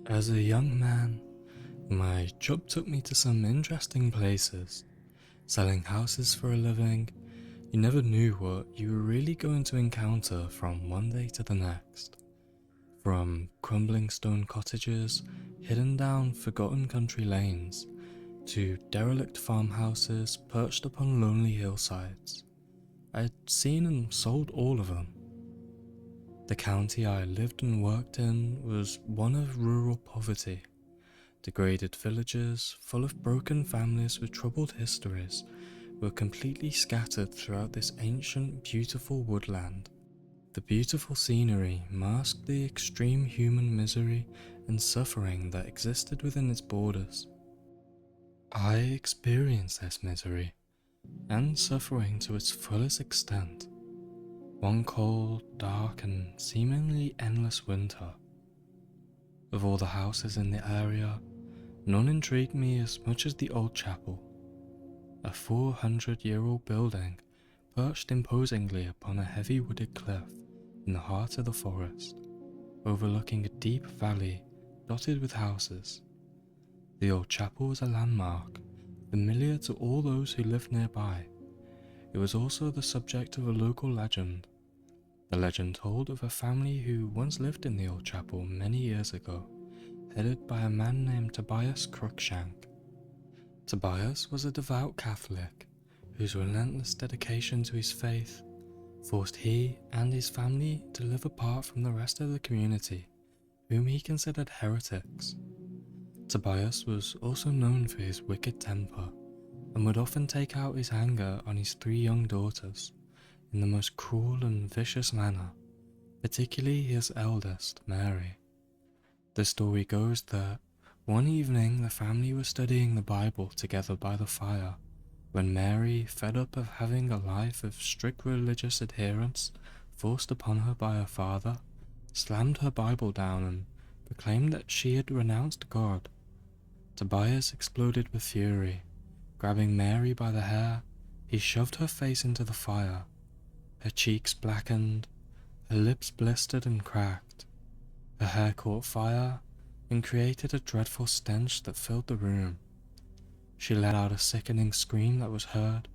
As a young man, my job took me to some interesting places. Selling houses for a living, you never knew what you were really going to encounter from one day to the next. From crumbling stone cottages hidden down forgotten country lanes, to derelict farmhouses perched upon lonely hillsides. I had seen and sold all of them. The county I lived and worked in was one of rural poverty. Degraded villages, full of broken families with troubled histories, were completely scattered throughout this ancient, beautiful woodland. The beautiful scenery masked the extreme human misery and suffering that existed within its borders. I experienced this misery and suffering to its fullest extent. One cold, dark, and seemingly endless winter. Of all the houses in the area, none intrigued me as much as the old chapel, a 400-year-old building perched imposingly upon a heavy wooded cliff in the heart of the forest, overlooking a deep valley dotted with houses. The old chapel was a landmark, familiar to all those who lived nearby. It was also the subject of a local legend. The legend told of a family who once lived in the old chapel many years ago, headed by a man named Tobias Cruikshank. Tobias was a devout Catholic, whose relentless dedication to his faith forced he and his family to live apart from the rest of the community, whom he considered heretics. Tobias was also known for his wicked temper, and would often take out his anger on his 3 young daughters in the most cruel and vicious manner, particularly his eldest, Mary. The story goes that one evening the family was studying the Bible together by the fire, when Mary, fed up of having a life of strict religious adherence forced upon her by her father, slammed her Bible down and proclaimed that she had renounced God. Tobias exploded with fury. Grabbing Mary by the hair, he shoved her face into the fire. Her cheeks blackened, her lips blistered and cracked. Her hair caught fire and created a dreadful stench that filled the room. She let out a sickening scream that was heard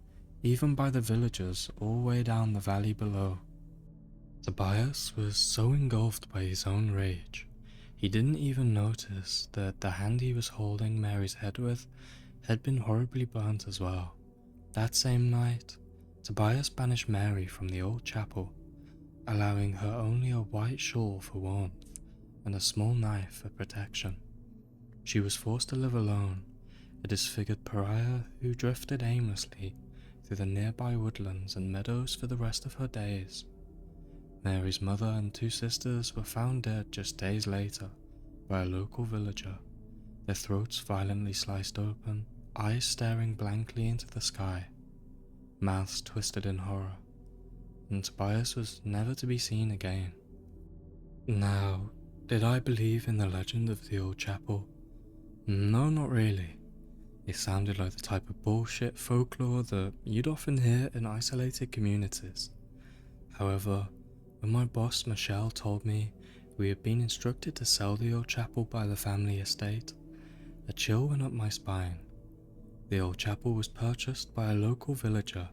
even by the villagers all the way down the valley below. Tobias was so engulfed by his own rage, he didn't even notice that the hand he was holding Mary's head with had been horribly burnt as well. That same night, Tobias banished Mary from the old chapel, allowing her only a white shawl for warmth and a small knife for protection. She was forced to live alone, a disfigured pariah who drifted aimlessly through the nearby woodlands and meadows for the rest of her days. Mary's mother and 2 sisters were found dead just days later by a local villager, their throats violently sliced open, eyes staring blankly into the sky, mouths twisted in horror, and Tobias was never to be seen again. Now, did I believe in the legend of the old chapel? No, not really. It sounded like the type of bullshit folklore that you'd often hear in isolated communities. However, when my boss Michelle told me we had been instructed to sell the old chapel by the family estate, a chill went up my spine. The old chapel was purchased by a local villager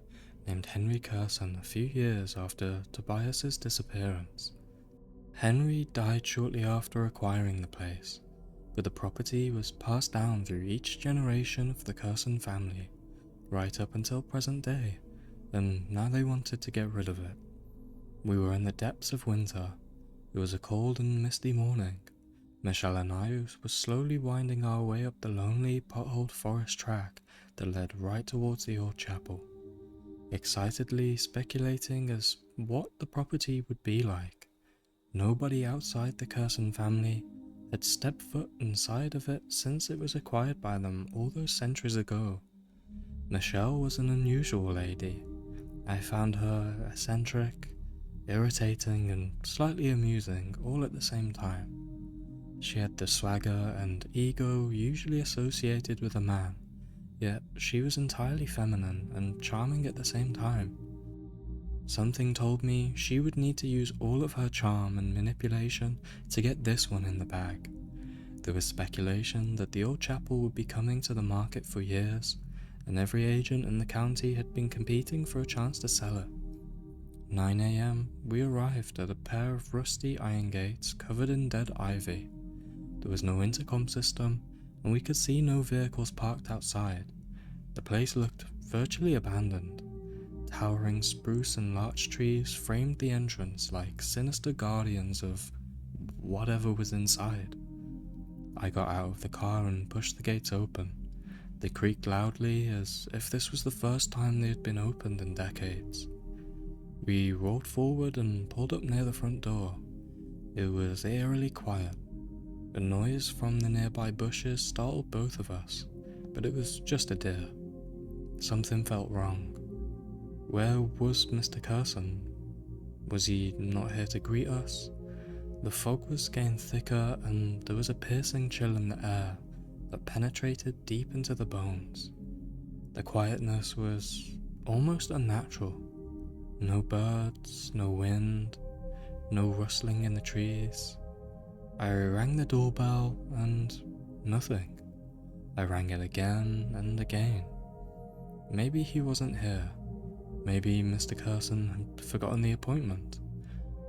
named Henry Curson a few years after Tobias's disappearance. Henry died shortly after acquiring the place, but the property was passed down through each generation of the Curson family, right up until present day, and now they wanted to get rid of it. We were in the depths of winter. It was a cold and misty morning. Michelle and I were slowly winding our way up the lonely, potholed forest track that led right towards the old chapel, excitedly speculating as what the property would be like. Nobody outside the Curson family had stepped foot inside of it since it was acquired by them all those centuries ago. Michelle was an unusual lady. I found her eccentric, irritating, and slightly amusing all at the same time. She had the swagger and ego usually associated with a man, yet she was entirely feminine and charming at the same time. Something told me she would need to use all of her charm and manipulation to get this one in the bag. There was speculation that the old chapel would be coming to the market for years, and every agent in the county had been competing for a chance to sell it. 9 a.m, we arrived at a pair of rusty iron gates covered in dead ivy. There was no intercom system, and we could see no vehicles parked outside. The place looked virtually abandoned. Towering spruce and larch trees framed the entrance like sinister guardians of whatever was inside. I got out of the car and pushed the gates open. They creaked loudly as if this was the first time they had been opened in decades. We rolled forward and pulled up near the front door. It was eerily quiet. A noise from the nearby bushes startled both of us, but it was just a deer. Something felt wrong. Where was Mr. Curson? Was he not here to greet us? The fog was getting thicker, and there was a piercing chill in the air that penetrated deep into the bones. The quietness was almost unnatural. No birds, no wind, no rustling in the trees. I rang the doorbell and nothing. I rang it again and again. Maybe he wasn't here. Maybe Mr. Curson had forgotten the appointment.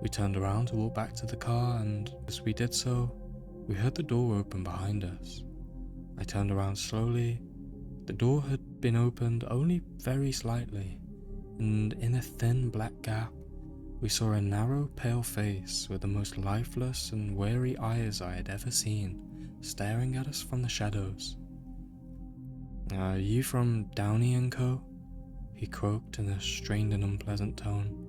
We turned around to walk back to the car, and as we did so, we heard the door open behind us. I turned around slowly. The door had been opened only very slightly, and in a thin black gap, we saw a narrow, pale face with the most lifeless and weary eyes I had ever seen, staring at us from the shadows. "Are you from Downey & Co?" he croaked in a strained and unpleasant tone.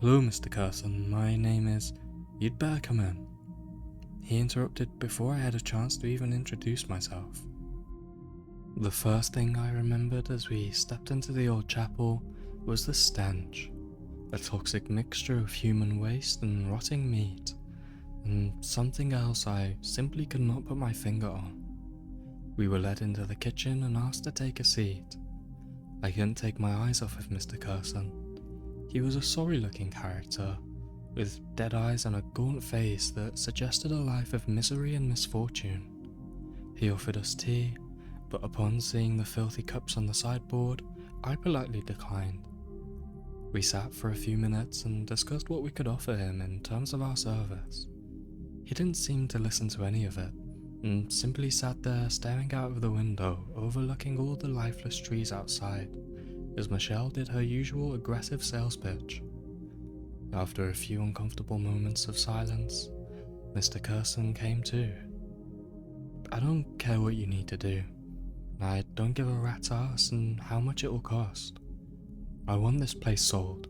"Hello, Mr. Curson, my name is—" "You'd better come in," he interrupted before I had a chance to even introduce myself. The first thing I remembered as we stepped into the old chapel was the stench, a toxic mixture of human waste and rotting meat, and something else I simply could not put my finger on. We were led into the kitchen and asked to take a seat. I couldn't take my eyes off of Mr. Curson. He was a sorry-looking character, with dead eyes and a gaunt face that suggested a life of misery and misfortune. He offered us tea, but upon seeing the filthy cups on the sideboard, I politely declined. We sat for a few minutes and discussed what we could offer him in terms of our service. He didn't seem to listen to any of it, and simply sat there staring out of the window, overlooking all the lifeless trees outside, as Michelle did her usual aggressive sales pitch. After a few uncomfortable moments of silence, Mr. Curson came to. "I don't care what you need to do. I don't give a rat's ass and how much it will cost. I want this place sold."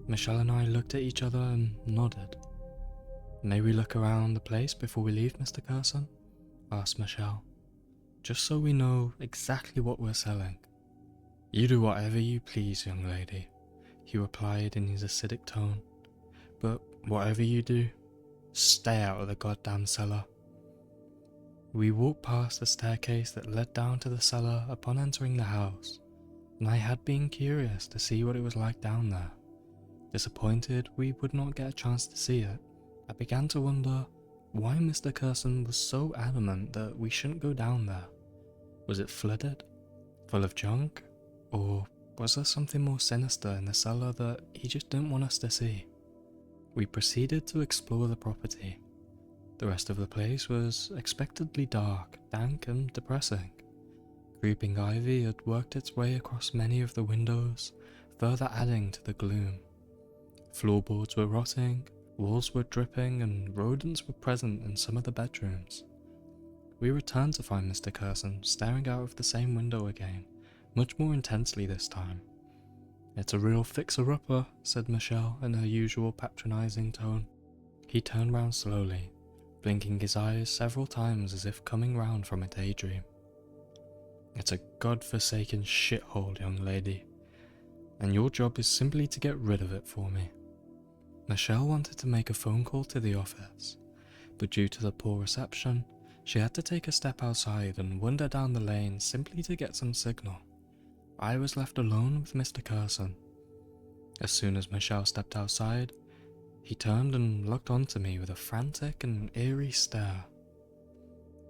Michelle and I looked at each other and nodded. "May we look around the place before we leave, Mr. Curson?" asked Michelle. "Just so we know exactly what we're selling." "You do whatever you please, young lady," he replied in his acidic tone. "But whatever you do, stay out of the goddamn cellar." We walked past the staircase that led down to the cellar upon entering the house, and I had been curious to see what it was like down there. Disappointed we would not get a chance to see it, I began to wonder why Mr. Curson was so adamant that we shouldn't go down there. Was it flooded? Full of junk? Or was there something more sinister in the cellar that he just didn't want us to see? We proceeded to explore the property. The rest of the place was expectedly dark, dank and depressing. Creeping ivy had worked its way across many of the windows, further adding to the gloom. Floorboards were rotting, walls were dripping, and rodents were present in some of the bedrooms. We returned to find Mr. Curson staring out of the same window again, much more intensely this time. "It's a real fixer-upper," said Michelle in her usual patronizing tone. He turned round slowly, blinking his eyes several times as if coming round from a daydream. "It's a god-forsaken shithole, young lady, and your job is simply to get rid of it for me." Michelle wanted to make a phone call to the office, but due to the poor reception, she had to take a step outside and wander down the lane simply to get some signal. I was left alone with Mr. Curson. As soon as Michelle stepped outside, he turned and looked onto me with a frantic and eerie stare.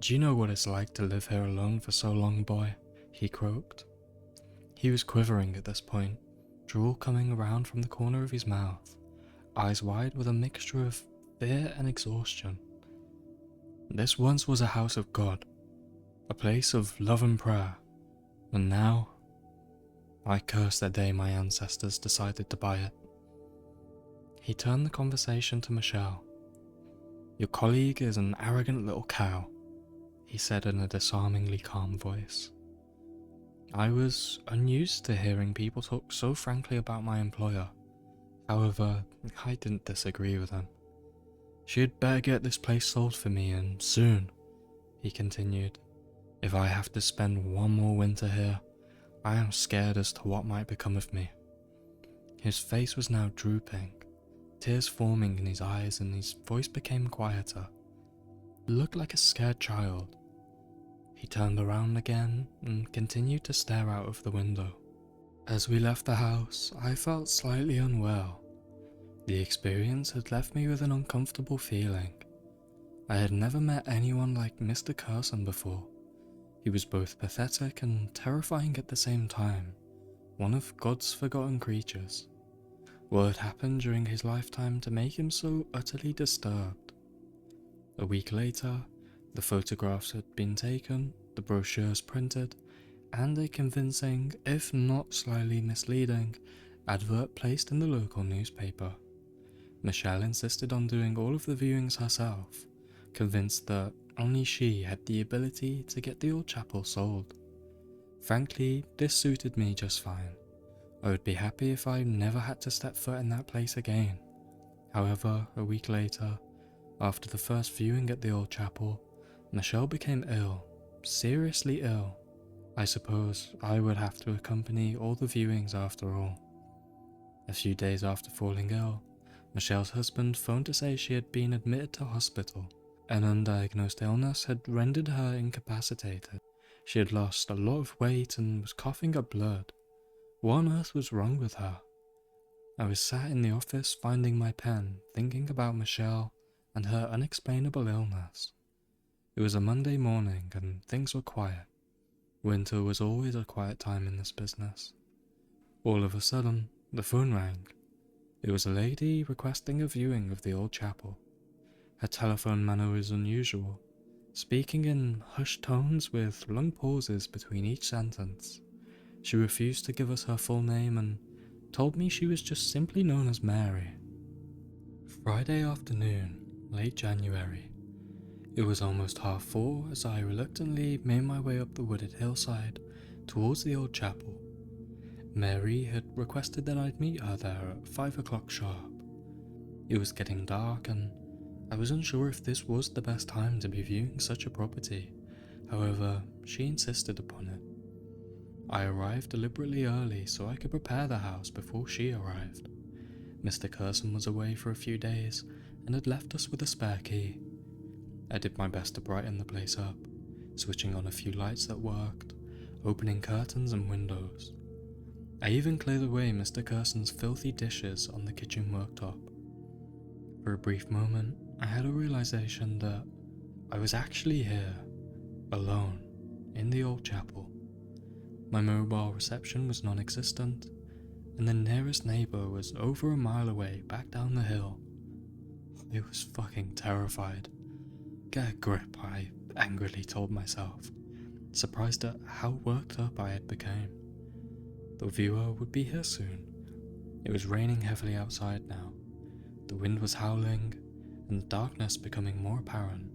"Do you know what it's like to live here alone for so long, boy?" he croaked. He was quivering at this point, drool coming around from the corner of his mouth, eyes wide with a mixture of fear and exhaustion. "This once was a house of God, a place of love and prayer, and now I curse the day my ancestors decided to buy it." He turned the conversation to Michelle. "Your colleague is an arrogant little cow," he said in a disarmingly calm voice. I was unused to hearing people talk so frankly about my employer. However, I didn't disagree with him. "She had better get this place sold for me, and soon," he continued. "If I have to spend one more winter here, I am scared as to what might become of me." His face was now drooping, tears forming in his eyes, and his voice became quieter. He looked like a scared child. He turned around again and continued to stare out of the window. As we left the house, I felt slightly unwell. The experience had left me with an uncomfortable feeling. I had never met anyone like Mr. Carson before. He was both pathetic and terrifying at the same time, one of God's forgotten creatures. What had happened during his lifetime to make him so utterly disturbed? A week later, the photographs had been taken, the brochures printed, and a convincing, if not slightly misleading, advert placed in the local newspaper. Michelle insisted on doing all of the viewings herself, convinced that only she had the ability to get the old chapel sold. Frankly, this suited me just fine. I would be happy if I never had to step foot in that place again. However, a week later, after the first viewing at the old chapel, Michelle became ill, seriously ill. I suppose I would have to accompany all the viewings after all. A few days after falling ill, Michelle's husband phoned to say she had been admitted to hospital. An undiagnosed illness had rendered her incapacitated. She had lost a lot of weight and was coughing up blood. What on earth was wrong with her? I was sat in the office finding my pen, thinking about Michelle and her unexplainable illness. It was a Monday morning and things were quiet. Winter was always a quiet time in this business. All of a sudden, the phone rang. It was a lady requesting a viewing of the old chapel. Her telephone manner was unusual, speaking in hushed tones with long pauses between each sentence. She refused to give us her full name and told me she was just simply known as Mary. Friday afternoon, late January. It was almost 4:30 as I reluctantly made my way up the wooded hillside towards the old chapel. Mary had requested that I'd meet her there at 5 o'clock sharp. It was getting dark and I was unsure if this was the best time to be viewing such a property. However, she insisted upon it. I arrived deliberately early so I could prepare the house before she arrived. Mr. Carson was away for a few days and had left us with a spare key. I did my best to brighten the place up, switching on a few lights that worked, opening curtains and windows. I even cleared away Mr. Carson's filthy dishes on the kitchen worktop. For a brief moment, I had a realization that I was actually here, alone, in the old chapel. My mobile reception was non-existent, and the nearest neighbor was over a mile away back down the hill. I was fucking terrified. Get a grip, I angrily told myself, surprised at how worked up I had become. The viewer would be here soon. It was raining heavily outside now. The wind was howling, and darkness becoming more apparent.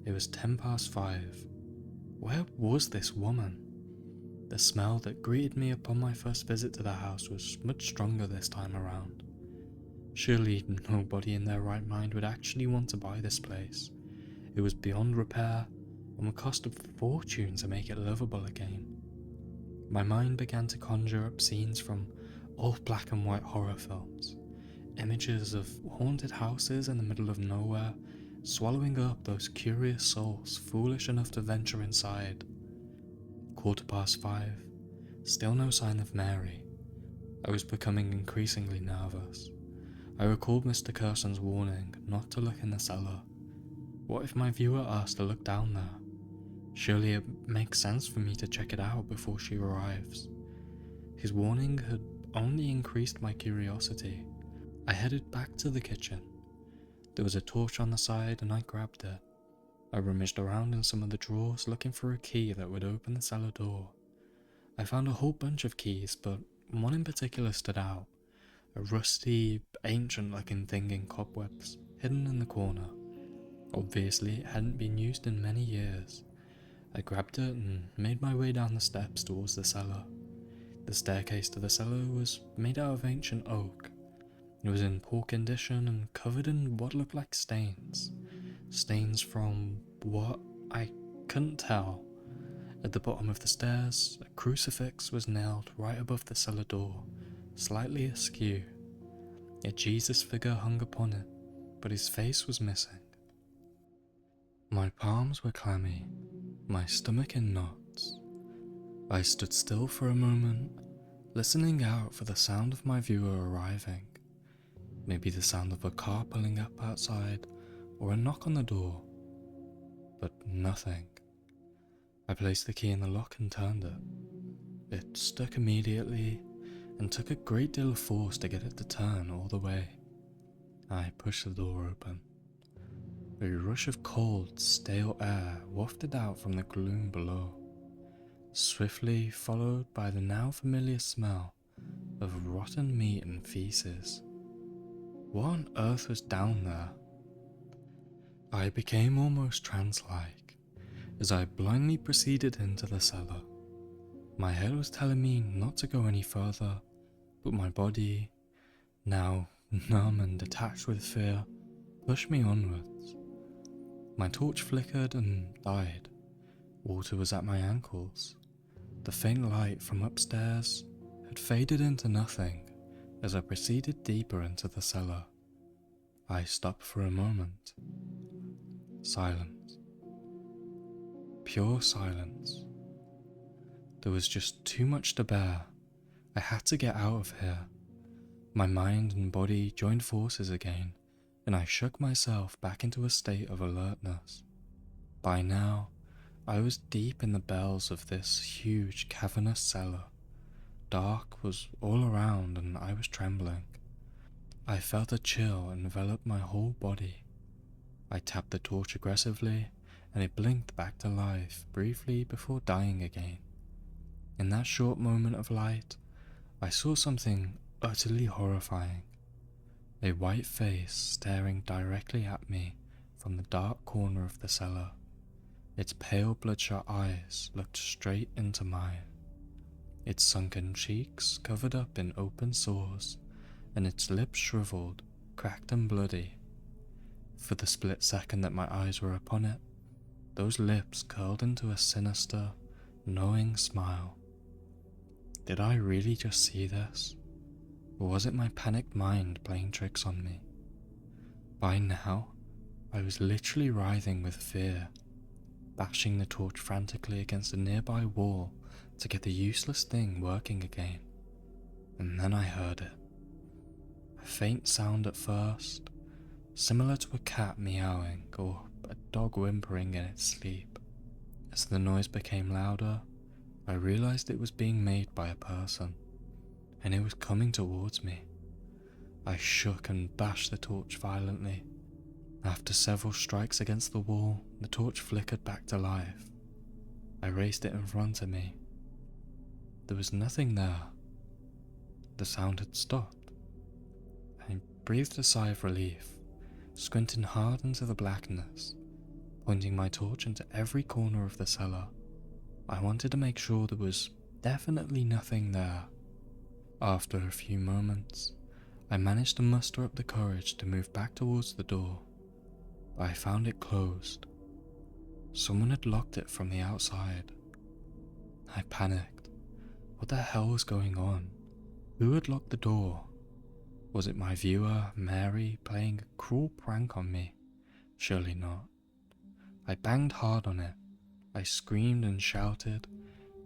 It was 5:10. Where was this woman? The smell that greeted me upon my first visit to the house was much stronger this time around. Surely nobody in their right mind would actually want to buy this place. It was beyond repair and would cost a fortune to make it livable again. My mind began to conjure up scenes from old black and white horror films, images of haunted houses in the middle of nowhere, swallowing up those curious souls foolish enough to venture inside. 5:15, still no sign of Mary. I was becoming increasingly nervous. I recalled Mr. Carson's warning not to look in the cellar. What if my viewer asked to look down there? Surely it makes sense for me to check it out before she arrives. His warning had only increased my curiosity. I headed back to the kitchen. There was a torch on the side and I grabbed it. I rummaged around in some of the drawers looking for a key that would open the cellar door. I found a whole bunch of keys, but one in particular stood out. A rusty, ancient-looking thing in cobwebs, hidden in the corner. Obviously, it hadn't been used in many years. I grabbed it and made my way down the steps towards the cellar. The staircase to the cellar was made out of ancient oak. It was in poor condition and covered in what looked like stains. Stains from what? I couldn't tell. At the bottom of the stairs, a crucifix was nailed right above the cellar door, slightly askew. A Jesus figure hung upon it, but his face was missing. My palms were clammy, my stomach in knots. I stood still for a moment, listening out for the sound of my viewer arriving. Maybe the sound of a car pulling up outside, or a knock on the door. But nothing. I placed the key in the lock and turned it. It stuck immediately, and took a great deal of force to get it to turn all the way. I pushed the door open. A rush of cold, stale air wafted out from the gloom below, swiftly followed by the now familiar smell of rotten meat and feces. What on earth was down there? I became almost trance-like as I blindly proceeded into the cellar. My head was telling me not to go any further, but my body, now numb and detached with fear, pushed me onwards. My torch flickered and died. Water was at my ankles. The faint light from upstairs had faded into nothing as I proceeded deeper into the cellar. I stopped for a moment. Silence. Pure silence. There was just too much to bear. I had to get out of here. My mind and body joined forces again, and I shook myself back into a state of alertness. By now, I was deep in the bowels of this huge cavernous cellar. Dark was all around and I was trembling. I felt a chill envelop my whole body. I tapped the torch aggressively, and it blinked back to life briefly before dying again. In that short moment of light, I saw something utterly horrifying. A white face staring directly at me from the dark corner of the cellar. Its pale bloodshot eyes looked straight into mine. Its sunken cheeks covered up in open sores, and its lips shriveled, cracked and bloody. For the split second that my eyes were upon it, those lips curled into a sinister, knowing smile. Did I really just see this? Or was it my panicked mind playing tricks on me? By now, I was literally writhing with fear, bashing the torch frantically against a nearby wall to get the useless thing working again. And then I heard it. A faint sound at first, similar to a cat meowing or a dog whimpering in its sleep. As the noise became louder, I realized it was being made by a person, and it was coming towards me. I shook and bashed the torch violently. After several strikes against the wall, the torch flickered back to life. I raised it in front of me. There was nothing there. The sound had stopped. I breathed a sigh of relief, squinting hard into the blackness, pointing my torch into every corner of the cellar. I wanted to make sure there was definitely nothing there. After a few moments, I managed to muster up the courage to move back towards the door. I found it closed. Someone had locked it from the outside. I panicked. What the hell was going on? Who had locked the door? Was it my viewer, Mary, playing a cruel prank on me? Surely not. I banged hard on it. I screamed and shouted,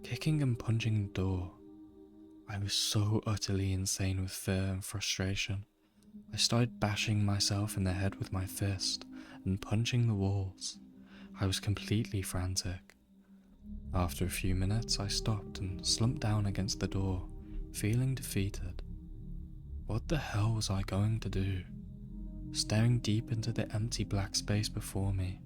kicking and punching the door. I was so utterly insane with fear and frustration. I started bashing myself in the head with my fist, and punching the walls. I was completely frantic. After a few minutes, I stopped and slumped down against the door, feeling defeated. What the hell was I going to do? Staring deep into the empty black space before me,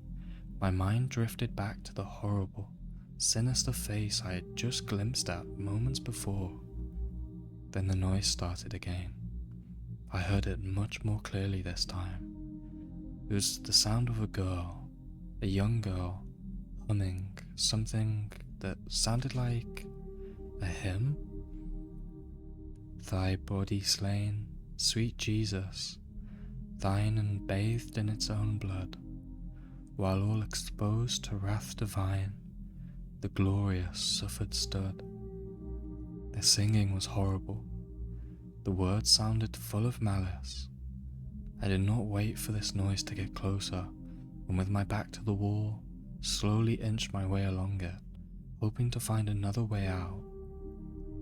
my mind drifted back to the horrible, sinister face I had just glimpsed at moments before. Then the noise started again. I heard it much more clearly this time. It was the sound of a young girl, humming something that sounded like a hymn. Thy body slain, sweet Jesus, thine and bathed in its own blood, while all exposed to wrath divine, the glorious suffered stood. The singing was horrible. The words sounded full of malice. I did not wait for this noise to get closer, and with my back to the wall, slowly inched my way along it, hoping to find another way out.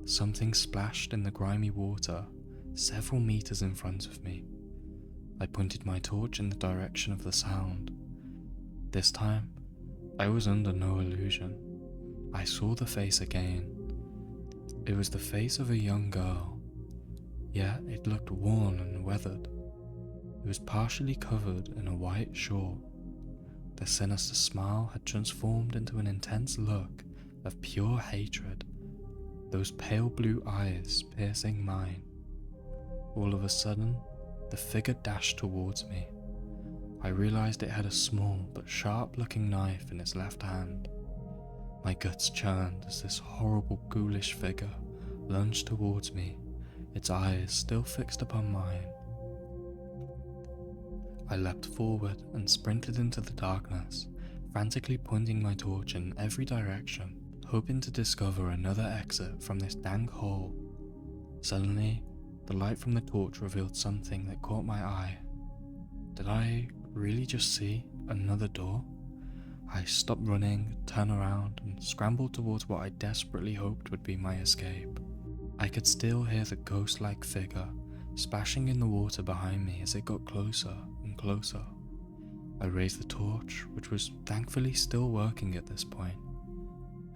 Something splashed in the grimy water several meters in front of me. I pointed my torch in the direction of the sound. This time, I was under no illusion. I saw the face again. It was the face of a young girl, yet it looked worn and weathered. It was partially covered in a white shawl. The sinister smile had transformed into an intense look of pure hatred, those pale blue eyes piercing mine. All of a sudden, the figure dashed towards me. I realized it had a small but sharp-looking knife in its left hand. My guts churned as this horrible ghoulish figure lunged towards me, its eyes still fixed upon mine. I leapt forward and sprinted into the darkness, frantically pointing my torch in every direction, hoping to discover another exit from this dank hole. Suddenly, the light from the torch revealed something that caught my eye. Did I really just see another door? I stopped running, turned around, and scrambled towards what I desperately hoped would be my escape. I could still hear the ghost-like figure splashing in the water behind me as it got closer and closer. I raised the torch, which was thankfully still working at this point.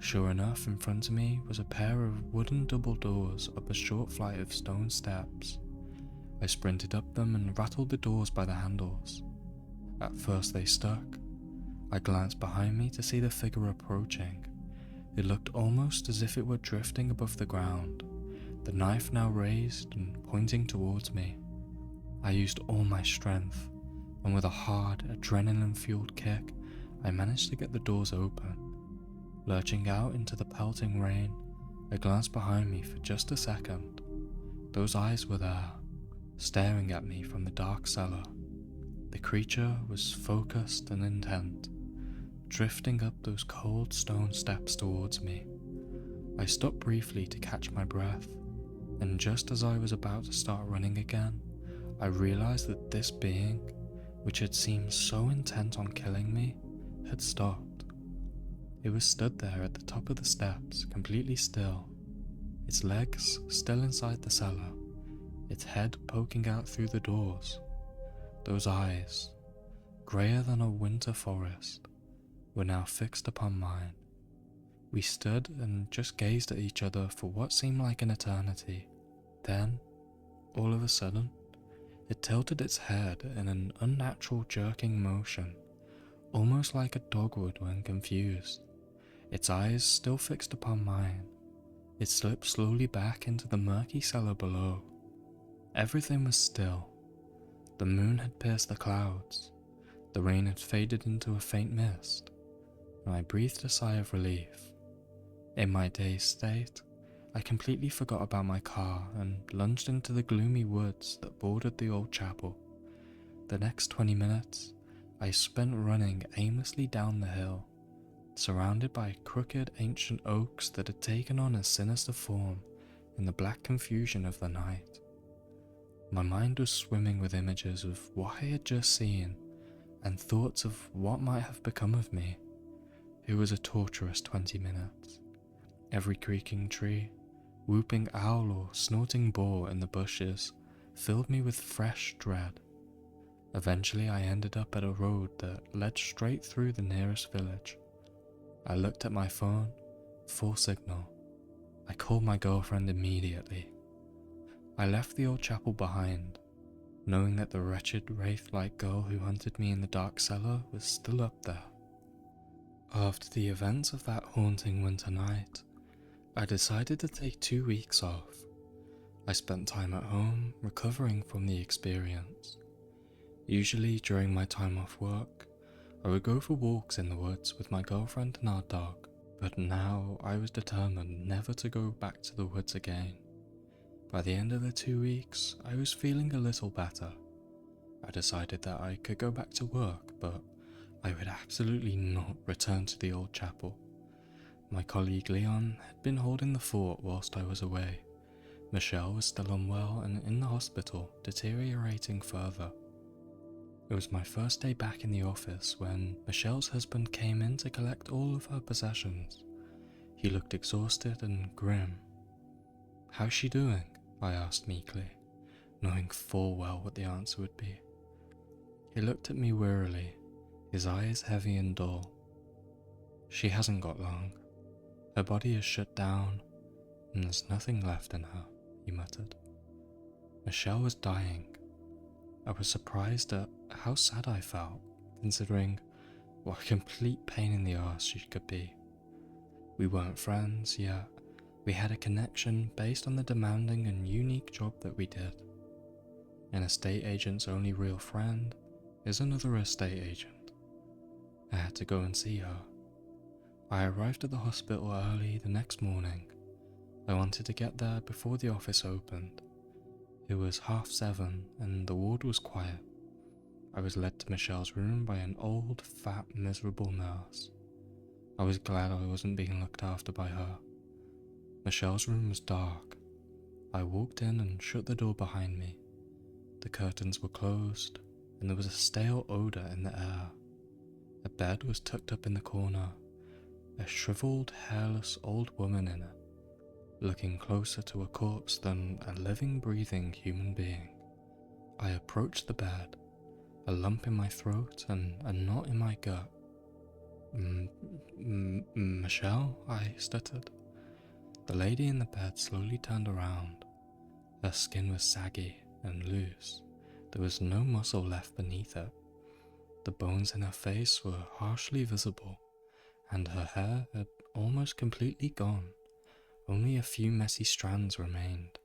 Sure enough, in front of me was a pair of wooden double doors up a short flight of stone steps. I sprinted up them and rattled the doors by the handles. At first they stuck. I glanced behind me to see the figure approaching. It looked almost as if it were drifting above the ground, the knife now raised and pointing towards me. I used all my strength, and with a hard, adrenaline-fueled kick, I managed to get the doors open. Lurching out into the pelting rain, I glanced behind me for just a second. Those eyes were there, staring at me from the dark cellar. The creature was focused and intent, drifting up those cold stone steps towards me. I stopped briefly to catch my breath, and just as I was about to start running again, I realized that this being, which had seemed so intent on killing me, had stopped. It was stood there at the top of the steps, completely still, its legs still inside the cellar, its head poking out through the doors. Those eyes, greyer than a winter forest, were now fixed upon mine. We stood and just gazed at each other for what seemed like an eternity. Then, all of a sudden, it tilted its head in an unnatural jerking motion, almost like a dog would when confused. Its eyes still fixed upon mine. It slipped slowly back into the murky cellar below. Everything was still. The moon had pierced the clouds. The rain had faded into a faint mist, and I breathed a sigh of relief. In my dazed state, I completely forgot about my car and lunged into the gloomy woods that bordered the old chapel. The next 20 minutes, I spent running aimlessly down the hill, surrounded by crooked ancient oaks that had taken on a sinister form in the black confusion of the night. My mind was swimming with images of what I had just seen and thoughts of what might have become of me. It was a torturous 20 minutes. Every creaking tree, whooping owl or snorting boar in the bushes filled me with fresh dread. Eventually, I ended up at a road that led straight through the nearest village. I looked at my phone, full signal. I called my girlfriend immediately. I left the old chapel behind, knowing that the wretched wraith-like girl who hunted me in the dark cellar was still up there. After the events of that haunting winter night, I decided to take 2 weeks off. I spent time at home recovering from the experience. Usually during my time off work, I would go for walks in the woods with my girlfriend and our dog, but now I was determined never to go back to the woods again. By the end of the 2 weeks, I was feeling a little better. I decided that I could go back to work, but I would absolutely not return to the old chapel. My colleague Leon had been holding the fort whilst I was away. Michelle was still unwell and in the hospital, deteriorating further. It was my first day back in the office when Michelle's husband came in to collect all of her possessions. He looked exhausted and grim. "How's she doing?" I asked meekly, knowing full well what the answer would be. He looked at me wearily, his eyes heavy and dull. "She hasn't got long. Her body is shut down, and there's nothing left in her," he muttered. Michelle was dying. I was surprised at how sad I felt, considering what a complete pain in the arse she could be. We weren't friends, yet we had a connection based on the demanding and unique job that we did. An estate agent's only real friend is another estate agent. I had to go and see her. I arrived at the hospital early the next morning. I wanted to get there before the office opened. It was 7:30 and the ward was quiet. I was led to Michelle's room by an old, fat, miserable nurse. I was glad I wasn't being looked after by her. Michelle's room was dark. I walked in and shut the door behind me. The curtains were closed, and there was a stale odour in the air. A bed was tucked up in the corner, a shriveled, hairless old woman in it, looking closer to a corpse than a living, breathing human being. I approached the bed, a lump in my throat and a knot in my gut. Michelle?" I stuttered. The lady in the bed slowly turned around. Her skin was saggy and loose. There was no muscle left beneath it. The bones in her face were harshly visible, and her hair had almost completely gone. Only a few messy strands remained,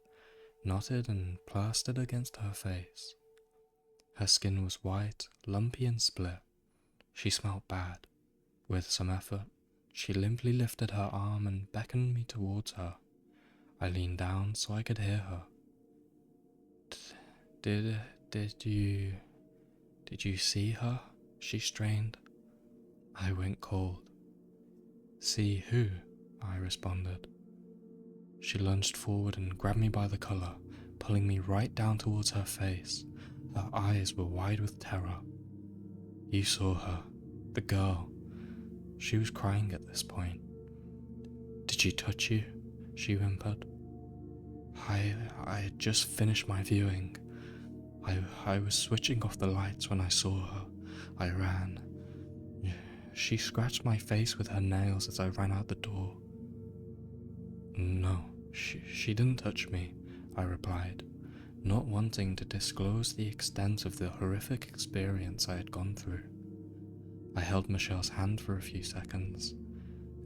knotted and plastered against her face. Her skin was white, lumpy and split. She smelled bad. With some effort, she limply lifted her arm and beckoned me towards her. I leaned down so I could hear her. Did you see her?" she strained. I went cold. "See who?" I responded. She lunged forward and grabbed me by the collar, pulling me right down towards her face. Her eyes were wide with terror. "You saw her, the girl." She was crying at this point. "Did she touch you?" she whimpered. I had just finished my viewing. I was switching off the lights when I saw her. I ran. She scratched my face with her nails as I ran out the door. "No, she didn't touch me," I replied, not wanting to disclose the extent of the horrific experience I had gone through. I held Michelle's hand for a few seconds,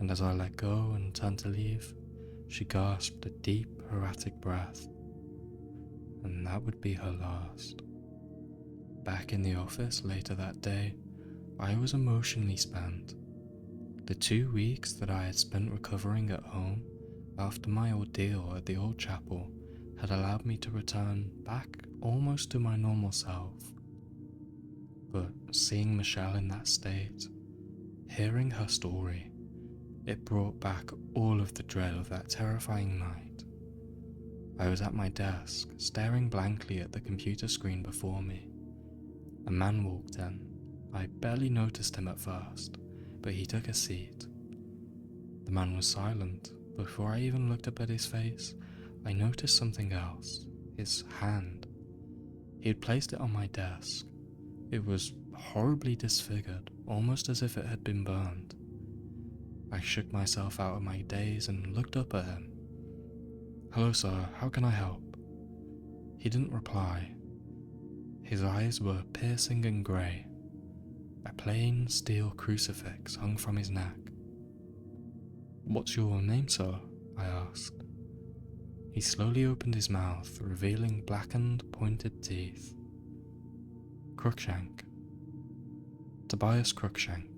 and as I let go and turned to leave, she gasped a deep, erratic breath. And that would be her last. Back in the office later that day, I was emotionally spent. The 2 weeks that I had spent recovering at home after my ordeal at the old chapel had allowed me to return back almost to my normal self. But seeing Michelle in that state, hearing her story, it brought back all of the dread of that terrifying night. I was at my desk, staring blankly at the computer screen before me. A man walked in. I barely noticed him at first, but he took a seat. The man was silent. Before I even looked up at his face, I noticed something else. His hand. He had placed it on my desk. It was horribly disfigured, almost as if it had been burned. I shook myself out of my daze and looked up at him. "Hello, sir, how can I help?" He didn't reply. His eyes were piercing and grey. A plain steel crucifix hung from his neck. "What's your name, sir?" I asked. He slowly opened his mouth, revealing blackened, pointed teeth. "Cruikshank. Tobias Cruikshank."